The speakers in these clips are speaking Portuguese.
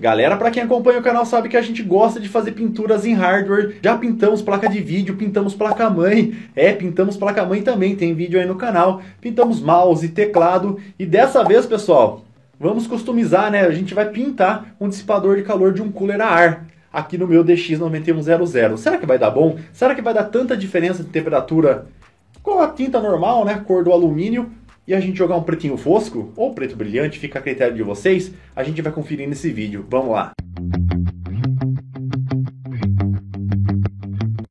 Galera, para quem acompanha o canal sabe que a gente gosta de fazer pinturas em hardware. Já pintamos placa de vídeo, pintamos placa-mãe. Pintamos placa-mãe também, tem vídeo aí no canal. Pintamos mouse, teclado. E dessa vez, pessoal, vamos customizar, né? A gente vai pintar um dissipador de calor de um cooler a ar aqui no meu DX9100. Será que vai dar bom? Será que vai dar tanta diferença de temperatura com a tinta normal, né? Cor do alumínio. E a gente jogar um pretinho fosco ou preto brilhante, fica a critério de vocês. A gente vai conferir nesse vídeo. Vamos lá.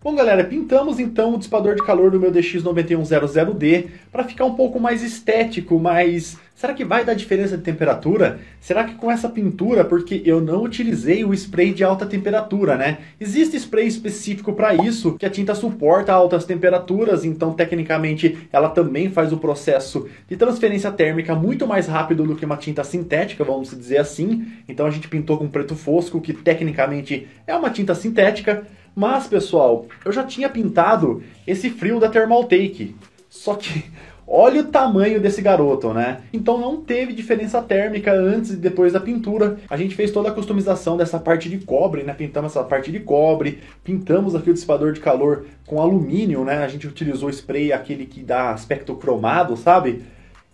Bom, galera, pintamos então o dissipador de calor do meu DX9100D para ficar um pouco mais estético, mas será que vai dar diferença de temperatura? Será que com essa pintura, porque eu não utilizei o spray de alta temperatura, né? Existe spray específico para isso, que a tinta suporta altas temperaturas, então tecnicamente ela também faz o processo de transferência térmica muito mais rápido do que uma tinta sintética, vamos dizer assim. Então a gente pintou com preto fosco, que tecnicamente é uma tinta sintética. Mas, pessoal, eu já tinha pintado esse frio da Thermaltake, só que olha o tamanho desse garoto, né? Então não teve diferença térmica antes e depois da pintura. A gente fez toda a customização dessa parte de cobre, né? Pintamos essa parte de cobre, pintamos aqui o dissipador de calor com alumínio, né? A gente utilizou spray, aquele que dá aspecto cromado, sabe?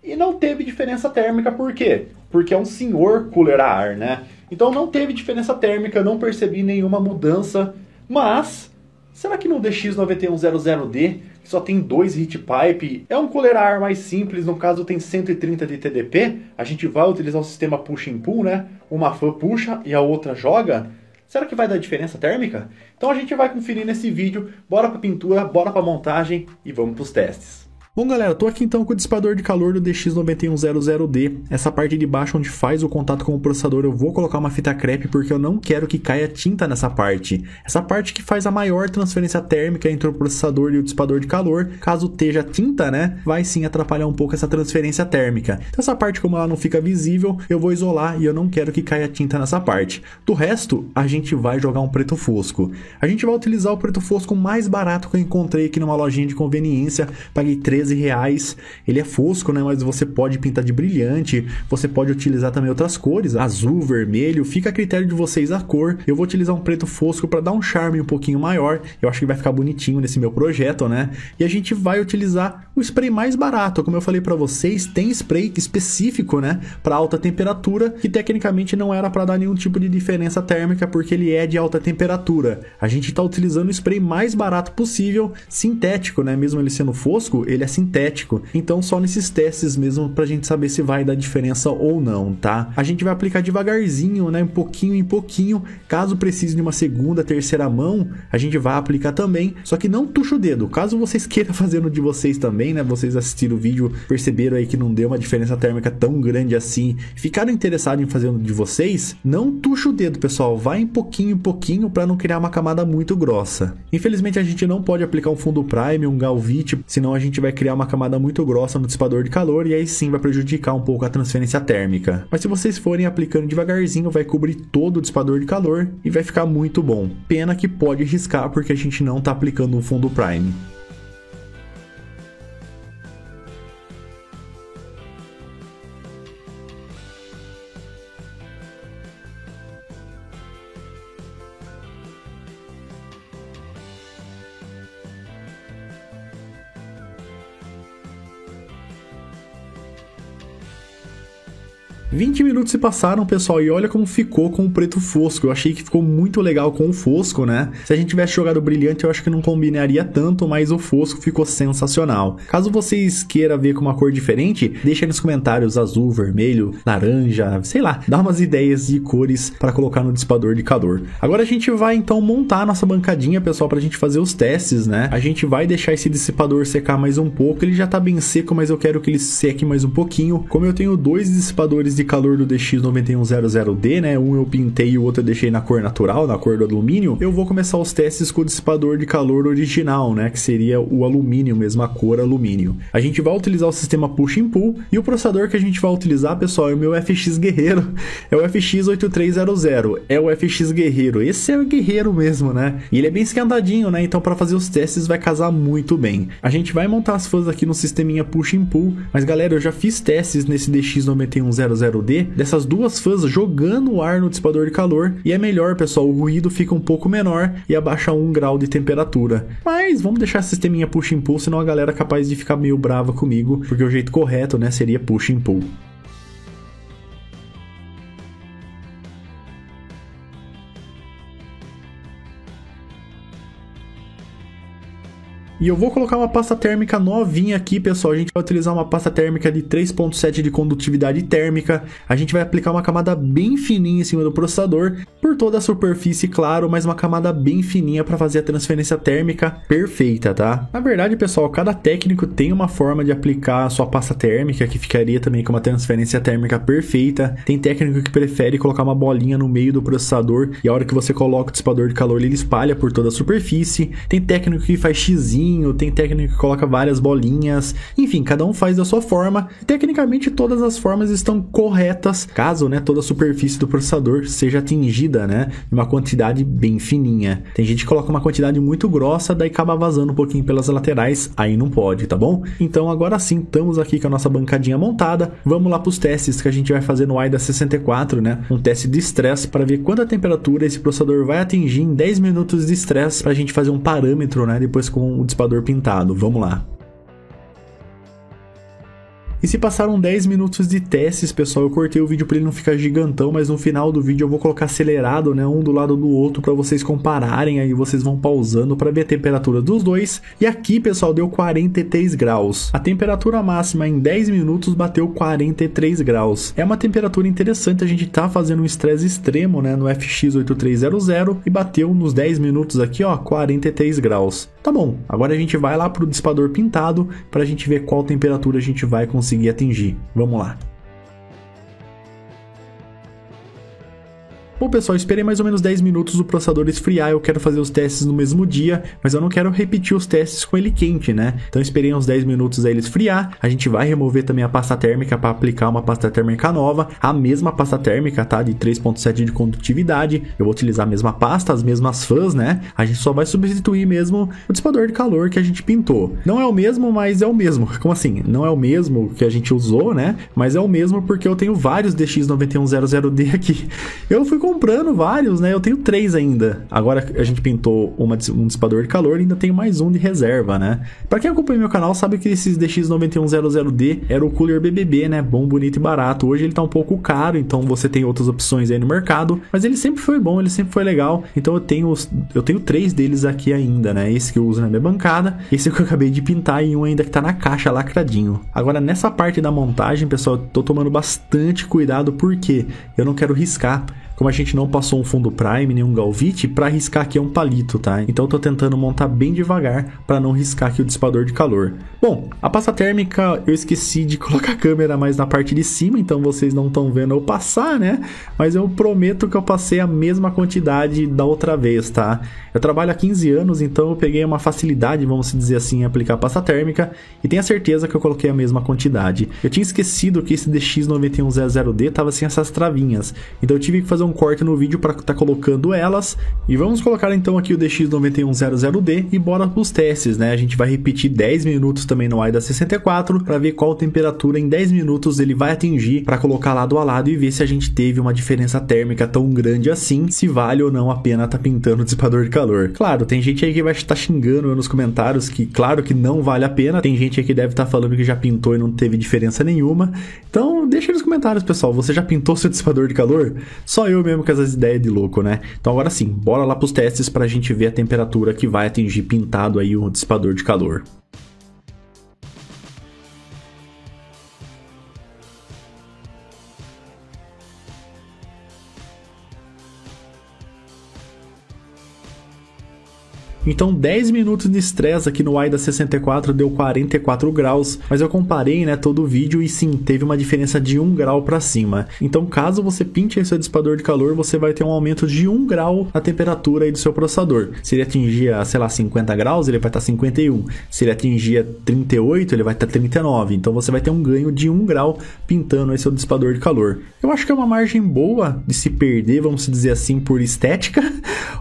E não teve diferença térmica, por quê? Porque é um senhor cooler a ar, né? Então não teve diferença térmica, não percebi nenhuma mudança. Mas, será que no DX9100D, que só tem 2 heat pipe, é um cooler a ar mais simples, no caso tem 130 de TDP, a gente vai utilizar o sistema push and pull, né? Uma fã puxa e a outra joga? Será que vai dar diferença térmica? Então a gente vai conferir nesse vídeo, bora pra pintura, bora pra montagem e vamos pros testes. Bom, galera, tô aqui então com o dissipador de calor do DX9100D. Essa parte de baixo onde faz o contato com o processador eu vou colocar uma fita crepe porque eu não quero que caia tinta nessa parte. Essa parte que faz a maior transferência térmica entre o processador e o dissipador de calor. Caso esteja tinta, né, vai sim atrapalhar um pouco essa transferência térmica. Então essa parte, como ela não fica visível, eu vou isolar e eu não quero que caia tinta nessa parte. Do resto, a gente vai jogar um preto fosco. A gente vai utilizar o preto fosco mais barato que eu encontrei aqui numa lojinha de conveniência. Paguei R$13. Ele é fosco, né? Mas você pode pintar de brilhante, você pode utilizar também outras cores, azul, vermelho, fica a critério de vocês a cor. Eu vou utilizar um preto fosco para dar um charme um pouquinho maior, eu acho que vai ficar bonitinho nesse meu projeto, né? E a gente vai utilizar o spray mais barato, como eu falei para vocês, tem spray específico, né? Para alta temperatura, que tecnicamente não era para dar nenhum tipo de diferença térmica, porque ele é de alta temperatura. A gente está utilizando o spray mais barato possível, sintético, né? Mesmo ele sendo fosco, ele é sintético, então só nesses testes mesmo pra gente saber se vai dar diferença ou não, tá? A gente vai aplicar devagarzinho, né, pouquinho em pouquinho, caso precise de uma segunda, terceira mão, a gente vai aplicar também, só que não tuxa o dedo, caso vocês queiram fazer no de vocês também, né, vocês assistiram o vídeo, perceberam aí que não deu uma diferença térmica tão grande assim, ficaram interessados em fazer no de vocês, não tuxa o dedo, pessoal, vai em pouquinho pra não criar uma camada muito grossa. Infelizmente a gente não pode aplicar um fundo prime, um Galvite, senão a gente vai criar uma camada muito grossa no dissipador de calor e aí sim vai prejudicar um pouco a transferência térmica. Mas se vocês forem aplicando devagarzinho, vai cobrir todo o dissipador de calor e vai ficar muito bom. Pena que pode riscar porque a gente não está aplicando um fundo prime. $20 minutos se passaram, pessoal, e olha como ficou com o preto fosco. Eu achei que ficou muito legal com o fosco, né? Se a gente tivesse jogado brilhante, eu acho que não combinaria tanto, mas o fosco ficou sensacional. Caso vocês queiram ver com uma cor diferente, deixa aí nos comentários azul, vermelho, laranja, sei lá, dá umas ideias de cores para colocar no dissipador de calor. Agora a gente vai então montar a nossa bancadinha, pessoal, pra gente fazer os testes, né? A gente vai deixar esse dissipador secar mais um pouco, ele já tá bem seco, mas eu quero que ele seque mais um pouquinho. Como eu tenho 2 dissipadores de calor do DX9100D, né? Um eu pintei e o outro eu deixei na cor natural, na cor do alumínio. Eu vou começar os testes com o dissipador de calor original, né? Que seria o alumínio mesmo, a cor alumínio. A gente vai utilizar o sistema Push and Pull e o processador que a gente vai utilizar, pessoal, é o meu FX Guerreiro. É o FX8300. É o FX Guerreiro. Esse é o guerreiro mesmo, né? E ele é bem esquentadinho, né? Então para fazer os testes vai casar muito bem. A gente vai montar as fãs aqui no sisteminha Push and Pull, mas galera, eu já fiz testes nesse DX9100 9100D dessas duas fãs jogando o ar no dissipador de calor, e é melhor, pessoal, o ruído fica um pouco menor e abaixa 1 grau de temperatura. Mas vamos deixar esse sisteminha push and pull, senão a galera é capaz de ficar meio brava comigo, porque o jeito correto, né, seria push and pull. E eu vou colocar uma pasta térmica novinha aqui, pessoal. A gente vai utilizar uma pasta térmica de 3.7 de condutividade térmica. A gente vai aplicar uma camada bem fininha em cima do processador, por toda a superfície, claro, mas uma camada bem fininha para fazer a transferência térmica perfeita, tá? Na verdade, pessoal, cada técnico tem uma forma de aplicar a sua pasta térmica, que ficaria também com uma transferência térmica perfeita. Tem técnico que prefere colocar uma bolinha no meio do processador, e a hora que você coloca o dissipador de calor, ele espalha por toda a superfície. Tem técnico que faz xizinho, tem técnico que coloca várias bolinhas, enfim, cada um faz da sua forma. Tecnicamente todas as formas estão corretas, caso, né, toda a superfície do processador seja atingida, né, em uma quantidade bem fininha. Tem gente que coloca uma quantidade muito grossa, daí acaba vazando um pouquinho pelas laterais, aí não pode, tá bom? Então agora sim, estamos aqui com a nossa bancadinha montada. Vamos lá para os testes que a gente vai fazer no AIDA 64, né, um teste de estresse para ver quanta temperatura esse processador vai atingir em 10 minutos de estresse, para a gente fazer um parâmetro, né, depois com o dissipador pintado. Vamos lá. E se passaram 10 minutos de testes, pessoal, eu cortei o vídeo para ele não ficar gigantão, mas no final do vídeo eu vou colocar acelerado, né, um do lado do outro, para vocês compararem, aí vocês vão pausando para ver a temperatura dos dois. E aqui, pessoal, deu 43 graus. A temperatura máxima em 10 minutos bateu 43 graus. É uma temperatura interessante, a gente tá fazendo um estresse extremo, né, no FX8300 e bateu nos 10 minutos aqui, ó, 43 graus. Tá bom, agora a gente vai lá pro dissipador pintado para a gente ver qual temperatura a gente vai conseguir atingir. Vamos lá. Bom, pessoal, esperei mais ou menos 10 minutos o processador esfriar. Eu quero fazer os testes no mesmo dia, mas eu não quero repetir os testes com ele quente, né? Então esperei uns 10 minutos aí ele esfriar. A gente vai remover também a pasta térmica para aplicar uma pasta térmica nova. A mesma pasta térmica, tá? De 3.7 de condutividade. Eu vou utilizar a mesma pasta, as mesmas fãs, né? A gente só vai substituir mesmo o dissipador de calor que a gente pintou. Não é o mesmo, mas é o mesmo. Como assim? Não é o mesmo que a gente usou, né? Mas é o mesmo porque eu tenho vários DX9100D aqui. Eu fui comprando vários, né? Eu tenho 3 ainda. Agora a gente pintou um dissipador de calor e ainda tenho mais um de reserva, né? Pra quem acompanha meu canal sabe que esses DX9100D era o cooler BBB, né? Bom, bonito e barato. Hoje ele tá um pouco caro, então você tem outras opções aí no mercado, mas ele sempre foi bom, ele sempre foi legal. Então eu tenho 3 deles aqui ainda, né? Esse que eu uso na minha bancada, esse que eu acabei de pintar e um ainda que tá na caixa lacradinho. Agora nessa parte da montagem, pessoal, eu tô tomando bastante cuidado porque eu não quero riscar. Como a gente não passou um fundo prime, nem um galvite, para riscar aqui é um palito, tá? Então eu tô tentando montar bem devagar para não riscar aqui o dissipador de calor. Bom, a pasta térmica eu esqueci de colocar a câmera mais na parte de cima, então vocês não estão vendo eu passar, né? Mas eu prometo que eu passei a mesma quantidade da outra vez, tá? Eu trabalho há 15 anos, então eu peguei uma facilidade, vamos dizer assim, em aplicar a pasta térmica e tenho a certeza que eu coloquei a mesma quantidade. Eu tinha esquecido que esse DX9100D tava sem essas travinhas, então eu tive que fazer um corte no vídeo para estar colocando elas. E vamos colocar então aqui o DX9100D e bora para os testes, né? A gente vai repetir 10 minutos também no AIDA 64 para ver qual temperatura em 10 minutos ele vai atingir, para colocar lado a lado e ver se a gente teve uma diferença térmica tão grande assim, se vale ou não a pena tá pintando o dissipador de calor. Claro, tem gente aí que vai estar xingando eu nos comentários que claro que não vale a pena, tem gente aí que deve estar falando que já pintou e não teve diferença nenhuma. Então deixa aí nos comentários, pessoal, você já pintou seu dissipador de calor? Só eu mesmo com essas ideias de louco, né? Então agora sim, bora lá pros testes pra gente ver a temperatura que vai atingir pintado aí o dissipador de calor. Então 10 minutos de estresse aqui no AIDA 64 deu 44 graus, mas eu comparei, né, todo o vídeo e sim, teve uma diferença de 1 grau para cima. Então caso você pinte esse dissipador de calor, você vai ter um aumento de 1 grau na temperatura aí do seu processador. Se ele atingia, sei lá, 50 graus, ele vai estar 51. Se ele atingia 38, ele vai estar 39. Então você vai ter um ganho de 1 grau pintando esse seu dissipador de calor. Eu acho que é uma margem boa de se perder, vamos dizer assim, por estética,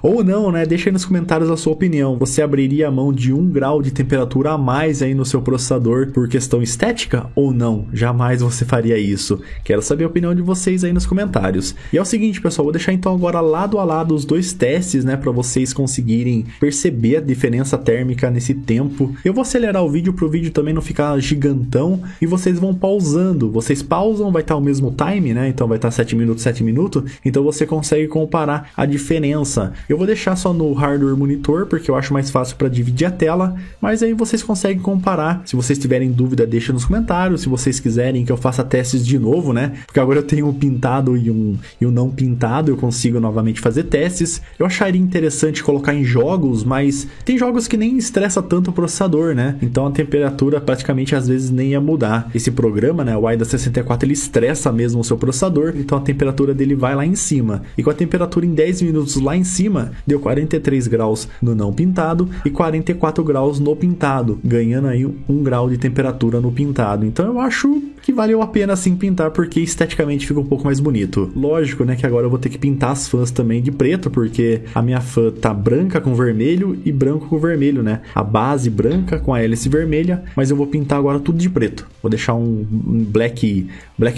ou não, né? Deixa aí nos comentários a sua opinião. opinião, você abriria a mão de 1 grau de temperatura a mais aí no seu processador por questão estética ou não? Jamais você faria isso. Quero saber a opinião de vocês aí nos comentários. E é o seguinte, pessoal, vou deixar então agora lado a lado os dois testes, né, para vocês conseguirem perceber a diferença térmica nesse tempo. Eu vou acelerar o vídeo para o vídeo também não ficar gigantão e vocês vão pausando. Vocês pausam, vai estar o mesmo time, né? Então vai estar 7 minutos, 7 minutos. Então você consegue comparar a diferença. Eu vou deixar só no hardware monitor porque eu acho mais fácil para dividir a tela, mas aí vocês conseguem comparar. Se vocês tiverem dúvida, deixa nos comentários. Se vocês quiserem que eu faça testes de novo, né? Porque agora eu tenho um pintado e um não pintado, eu consigo novamente fazer testes. Eu acharia interessante colocar em jogos, mas tem jogos que nem estressa tanto o processador, né? Então a temperatura praticamente às vezes nem ia mudar. Esse programa, né, o AIDA 64, ele estressa mesmo o seu processador, então a temperatura dele vai lá em cima. E com a temperatura em 10 minutos lá em cima, deu 43 graus no não pintado e 44 graus no pintado, ganhando aí 1 grau de temperatura no pintado. Então eu acho que valeu a pena sim pintar, porque esteticamente fica um pouco mais bonito. Lógico, né, que agora eu vou ter que pintar as fãs também de preto, porque a minha fã tá branca com vermelho e branco com vermelho, né? A base branca com a hélice vermelha, mas eu vou pintar agora tudo de preto. Vou deixar um black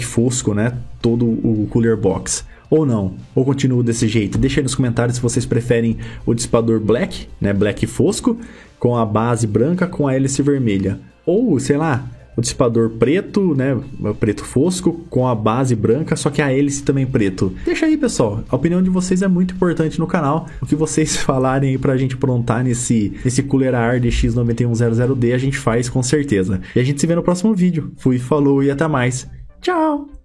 fosco, né? Todo o cooler box. Ou não, ou continuo desse jeito. Deixa aí nos comentários se vocês preferem o dissipador black, né? Black fosco, com a base branca com a hélice vermelha. Ou, sei lá, o dissipador preto, né, preto fosco, com a base branca, só que a hélice também preto. Deixa aí, pessoal, a opinião de vocês é muito importante no canal. O que vocês falarem aí pra gente aprontar nesse Cooler AR DX9100D, a gente faz com certeza. E a gente se vê no próximo vídeo. Fui, falou e até mais. Tchau!